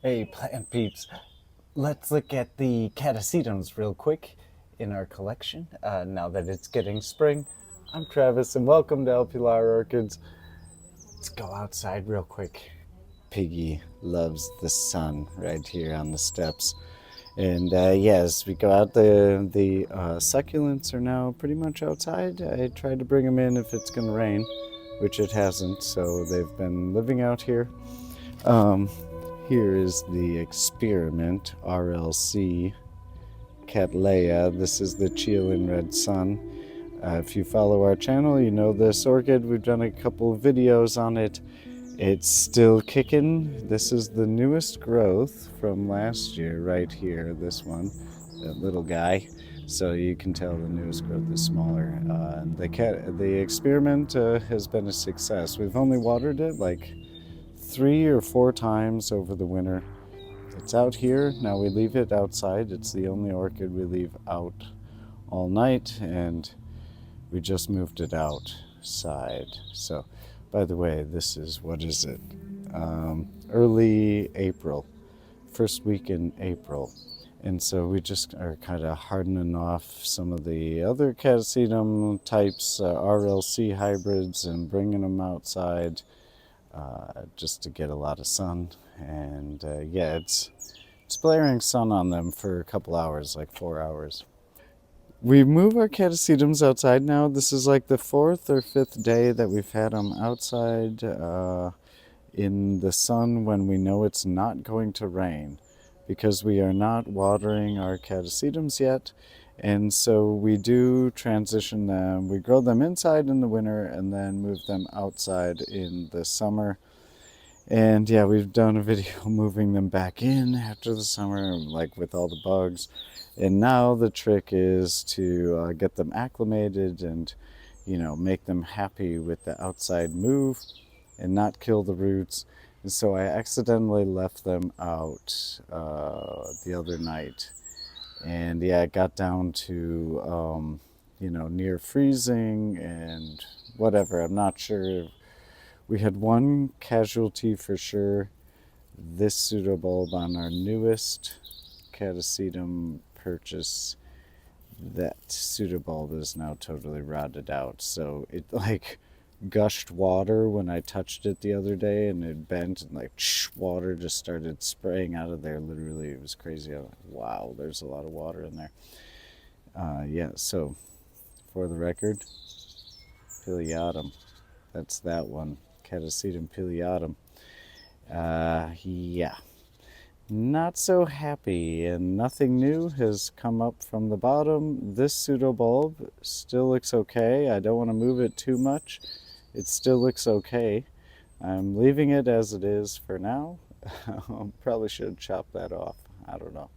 Hey, plant peeps. Let's look at the Catasetums real quick in our collection. Now that it's getting spring, I'm Travis, and welcome to Pilar Orchids. Let's go outside real quick. Piggy loves the sun right here on the steps. And yes, we go out. The succulents are now pretty much outside. I tried to bring them in if it's going to rain, which it hasn't, so they've been living out here. Here is the experiment RLC Cattleya. This is the Chilean red sun. If you follow our channel, you know this orchid. We've done a couple of videos on it. It's still kicking. This is the newest growth from last year right here, this one, that little guy. So you can tell the newest growth is smaller. The experiment has been a success. We've only watered it like 3 or 4 times over the winter. It's out here. Now we leave it outside. It's the only orchid we leave out all night, and we just moved it outside. So, by the way, this is, what is it? Early April, first week in April. And so we just are kind of hardening off some of the other Catasetum types, RLC hybrids, and bringing them outside. Just to get a lot of sun. And yeah, it's blaring sun on them for a couple hours, like 4 hours. We move our catasetums outside now. This is like the 4th or 5th day that we've had them outside in the sun when we know it's not going to rain, because we are not watering our catasetums yet. And so we do transition them. We grow them inside in the winter and then move them outside in the summer. And yeah, we've done a video moving them back in after the summer, like with all the bugs. And now the trick is to get them acclimated and, you know, make them happy with the outside move and not kill the roots. And so I accidentally left them out the other night. And yeah, it got down to, you know, near freezing and whatever. I'm not sure. We had one casualty for sure. This pseudobulb on our newest Catasetum purchase. That pseudobulb is now totally rotted out. So it like gushed water when I touched it the other day, and it bent, and like water just started spraying out of there. Literally, it was crazy. I was like, wow, there's a lot of water in there. Yeah, so for the record, pileatum. That's that one. Catasetum pileatum. Yeah. Not so happy, and nothing new has come up from the bottom. This pseudobulb still looks okay. I don't want to move it too much. It still looks okay. I'm leaving it as it is for now. Probably should chop that off. I don't know.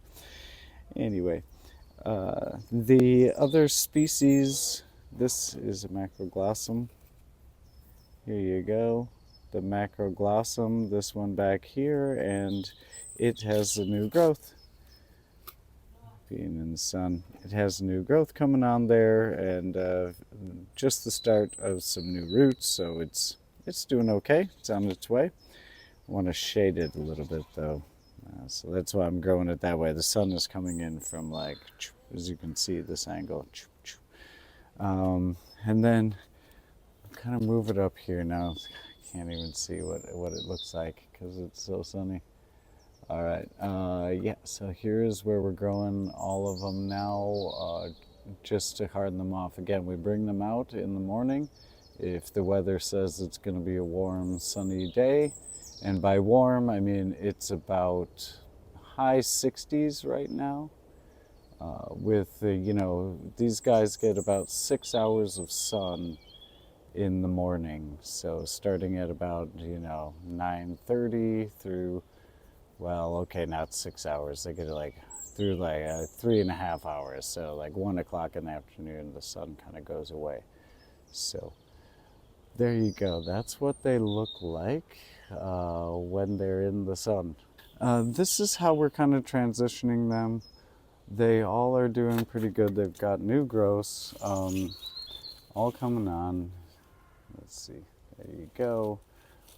Anyway, the other species, this is a macroglossum. Here you go. The macroglossum, this one back here, and it has a new growth. Being in the sun, it has a new growth coming on there, and just the start of some new roots, so it's doing okay. It's on its way. I want to shade it a little bit though, so that's why I'm growing it that way. The sun is coming in from, like, as you can see, this angle. And then kind of move it up here now. I can't even see what it looks like because it's so sunny. All right, yeah, so here's where we're growing all of them now, just to harden them off. Again, we bring them out in the morning if the weather says it's going to be a warm, sunny day. And by warm, I mean it's about high 60s right now. With, you know, these guys get about 6 hours of sun in the morning. So starting at about, you know, 9:30 through, well, okay, not 6 hours. They get like through like 3.5 hours. So like 1 o'clock in the afternoon, the sun kind of goes away. So there you go. That's what they look like when they're in the sun. This is how we're kind of transitioning them. They all are doing pretty good. They've got new growths all coming on. Let's see. There you go.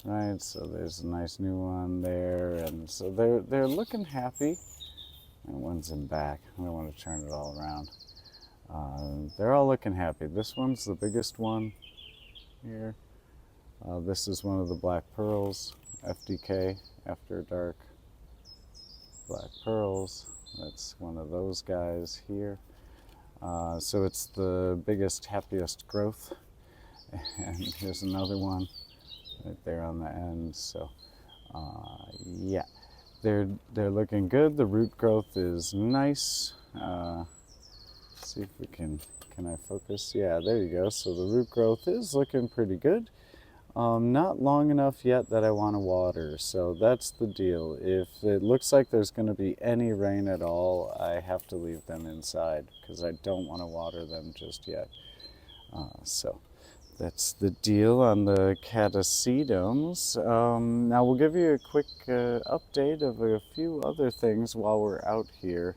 right? So there's a nice new one there, and so they're looking happy. And one's in back. I don't want to turn it all around. They're all looking happy. This one's the biggest one here. This is one of the black pearls, FDK, After Dark Black Pearls. That's one of those guys here. So it's the biggest, happiest growth. And here's another one right there on the end. So yeah, they're looking good. The root growth is nice. See if we can I focus? Yeah, there you go. So the root growth is looking pretty good. Not long enough yet that I want to water, so that's the deal. If it looks like there's going to be any rain at all, I have to leave them inside because I don't want to water them just yet. So that's the deal on the catasetums. Now we'll give you a quick update of a few other things while we're out here.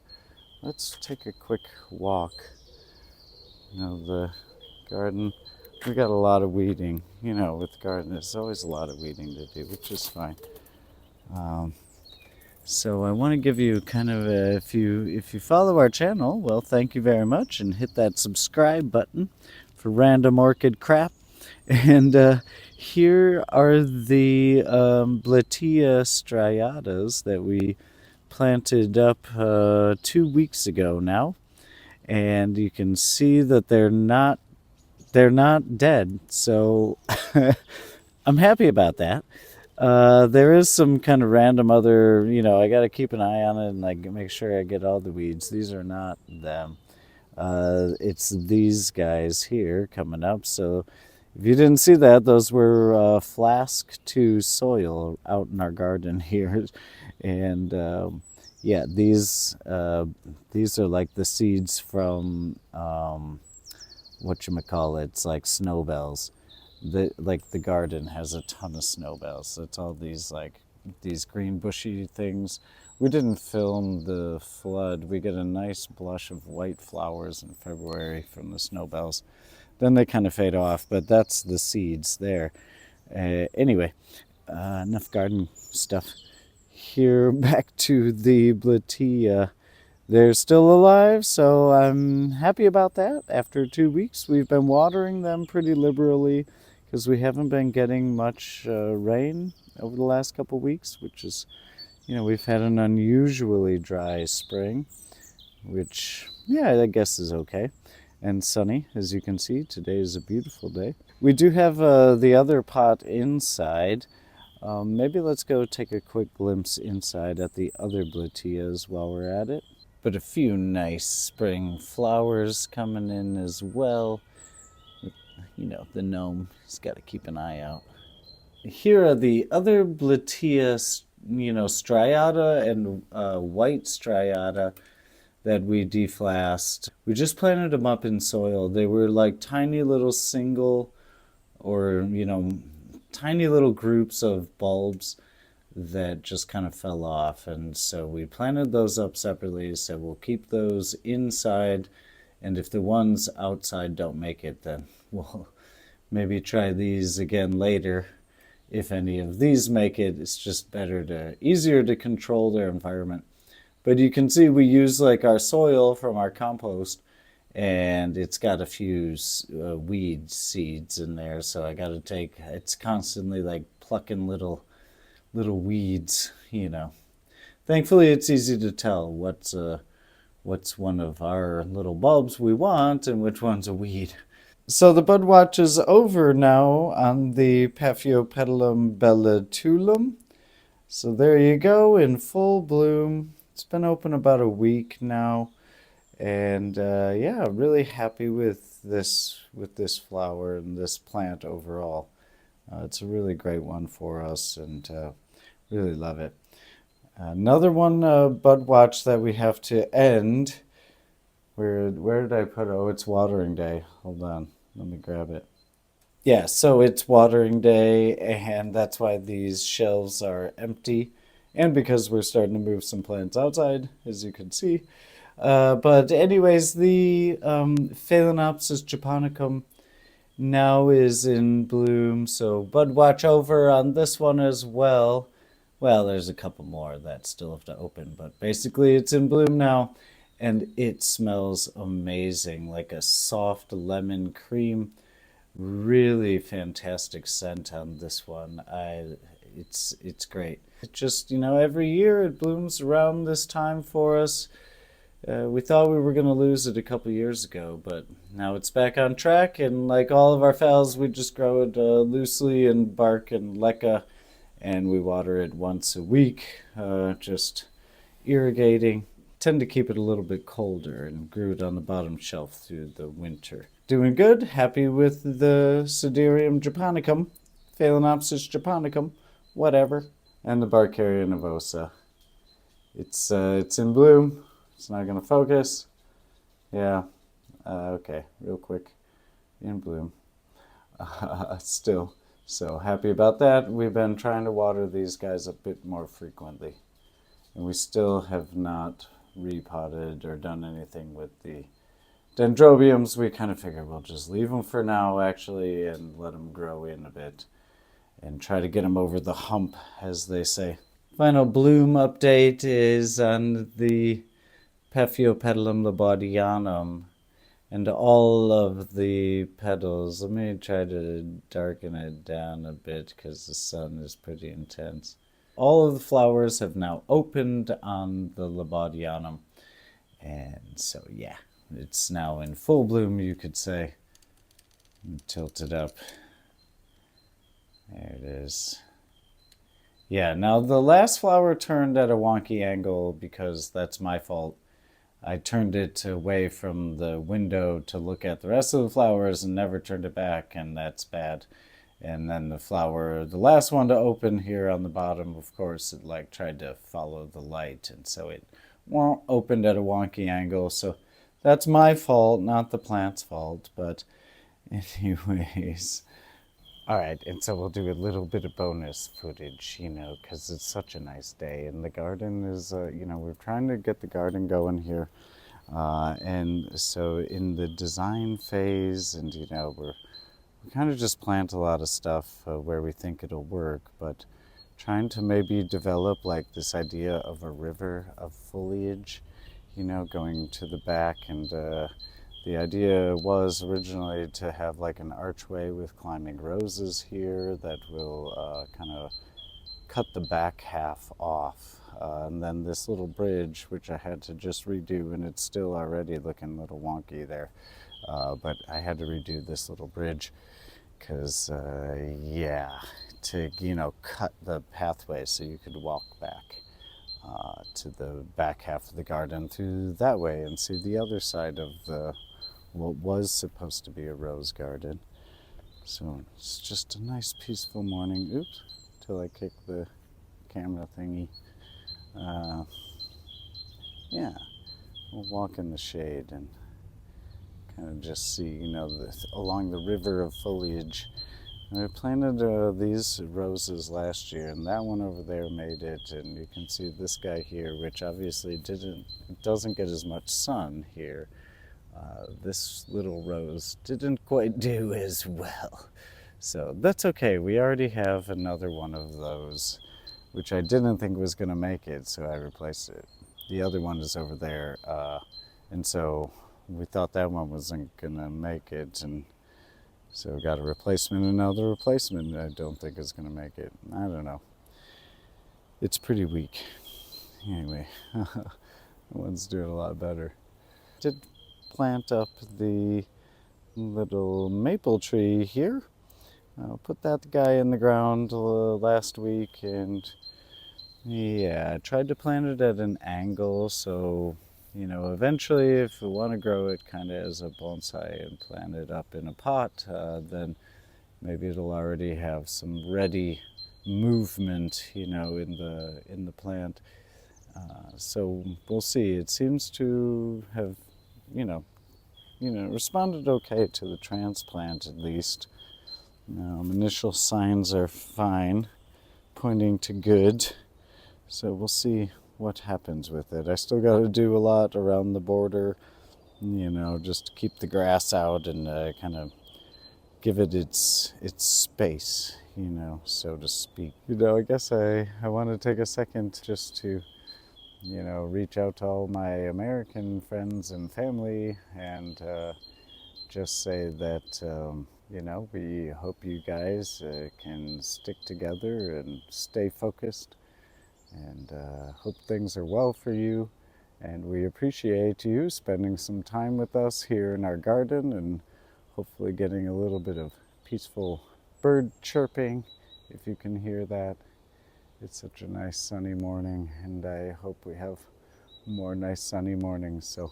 Let's take a quick walk. You know, the garden. We got a lot of weeding, you know, with the garden. There's always a lot of weeding to do, which is fine. So I want to give you kind of a, if you follow our channel, well, thank you very much, and hit that subscribe button for random orchid crap. And here are the Blatia striatas that we planted up 2 weeks ago now, and you can see that they're not dead, so I'm happy about that. There is some kind of random other, you know, I got to keep an eye on it and like make sure I get all the weeds. These are not them. It's these guys here coming up. So if you didn't see that, those were flask to soil out in our garden here. And yeah, these are like the seeds from whatchamacallit, it's like snowbells. Like the garden has a ton of snowbells. It's all these like these green bushy things. We didn't film the flood. We get a nice blush of white flowers in February from the snowbells. Then they kind of fade off, but that's the seeds there. Anyway, enough garden stuff. Here, back to the Blatia. They're still alive, so I'm happy about that. After 2 weeks, we've been watering them pretty liberally because we haven't been getting much rain over the last couple weeks, which is, you know, we've had an unusually dry spring, which, yeah, I guess is okay. And sunny, as you can see. Today is a beautiful day. We do have the other pot inside. Maybe let's go take a quick glimpse inside at the other Blatias while we're at it. But a few nice spring flowers coming in as well. You know, the gnome has got to keep an eye out. Here are the other Blatia, you know, striata and white striata that we deflasked. We just planted them up in soil. They were like tiny little single or, you know, tiny little groups of bulbs that just kind of fell off, and so we planted those up separately. So we'll keep those inside, and if the ones outside don't make it, then we'll maybe try these again later. If any of these make it, it's just easier to control their environment. But you can see we use like our soil from our compost, and it's got a few weed seeds in there, so I got to take, it's constantly like plucking little weeds, you know. Thankfully, it's easy to tell what's one of our little bulbs we want and which one's a weed. So the bud watch is over now on the Paphiopedilum bellatulum. So there you go, in full bloom. It's been open about a week now, and yeah, really happy with this flower and this plant overall. It's a really great one for us, and really love it. Another one, bud watch that we have to end. Where did I put it? Oh, it's watering day. Hold on, let me grab it. Yeah, so it's watering day, and that's why these shelves are empty, and because we're starting to move some plants outside, as you can see. But anyways, the Phalaenopsis japonicum now is in bloom, so bud watch over on this one as well. Well, there's a couple more that still have to open, but basically it's in bloom now, and it smells amazing, like a soft lemon cream. Really fantastic scent on this one. It's great. It just, every year it blooms around this time for us. We thought we were going to lose it a couple years ago, but now it's back on track. And like all of our phals, we just grow it loosely in bark and leca, and we water it once a week, just irrigating. Tend to keep it a little bit colder and grew it on the bottom shelf through the winter. Doing good. Happy with the Siderium japonicum, Phalaenopsis japonicum, whatever, and the Barcaria nervosa. It's in bloom. It's not going to focus. Yeah. Okay, real quick. In bloom. Still. So happy about that. We've been trying to water these guys a bit more frequently. And we still have not repotted or done anything with the dendrobiums. We kind of figured we'll just leave them for now, actually, and let them grow in a bit. And try to get them over the hump, as they say. Final bloom update is on the Paphiopedilum labaudianum, and all of the petals. Let me try to darken it down a bit because the sun is pretty intense. All of the flowers have now opened on the labaudianum, and so yeah, it's now in full bloom, you could say. Tilt it up. There it is. Yeah, now the last flower turned at a wonky angle because that's my fault. I turned it away from the window to look at the rest of the flowers and never turned it back, and that's bad. And then the flower, the last one to open here on the bottom, of course, it like tried to follow the light, and so it opened at a wonky angle. So that's my fault, not the plant's fault. But anyways, all right, and so we'll do a little bit of bonus footage, because it's such a nice day. And the garden is, we're trying to get the garden going here. And so in the design phase, and, we kind of just plant a lot of stuff where we think it'll work, but trying to maybe develop like this idea of a river of foliage, going to the back. And the idea was originally to have like an archway with climbing roses here that will kind of cut the back half off. And then this little bridge, which I had to just redo, and it's still already looking a little wonky there. But I had to redo this little bridge because, to, cut the pathway so you could walk back to the back half of the garden through that way and see the other side of the what was supposed to be a rose garden. So it's just a nice peaceful morning. Oops, till I kick the camera thingy. Yeah, we'll walk in the shade and kind of just see, along the river of foliage. And I planted these roses last year, and that one over there made it, and you can see this guy here, which obviously doesn't get as much sun here. This little rose didn't quite do as well. So that's okay. We already have another one of those, which I didn't think was going to make it, so I replaced it. The other one is over there, and so we thought that one wasn't going to make it, and so we got a replacement, and now the replacement I don't think is going to make it. I don't know. It's pretty weak. Anyway, the one's doing a lot better. Did plant up the little maple tree here. Put that guy in the ground last week, and yeah, I tried to plant it at an angle, so eventually if we want to grow it kind of as a bonsai and plant it up in a pot, then maybe it'll already have some ready movement, in the plant. So we'll see. It seems to have, responded okay to the transplant at least. Initial signs are fine, pointing to good. So we'll see what happens with it. I still got to do a lot around the border, just to keep the grass out and kind of give it its space, you know, so to speak. You know, I guess I want to take a second just to, you know, reach out to all my American friends and family and just say that, you know, we hope you guys can stick together and stay focused, and hope things are well for you. And we appreciate you spending some time with us here in our garden and hopefully getting a little bit of peaceful bird chirping, if you can hear that. It's such a nice sunny morning, and I hope we have more nice sunny mornings. So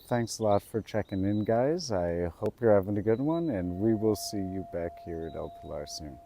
thanks a lot for checking in, guys. I hope you're having a good one, and we will see you back here at El Pilar soon.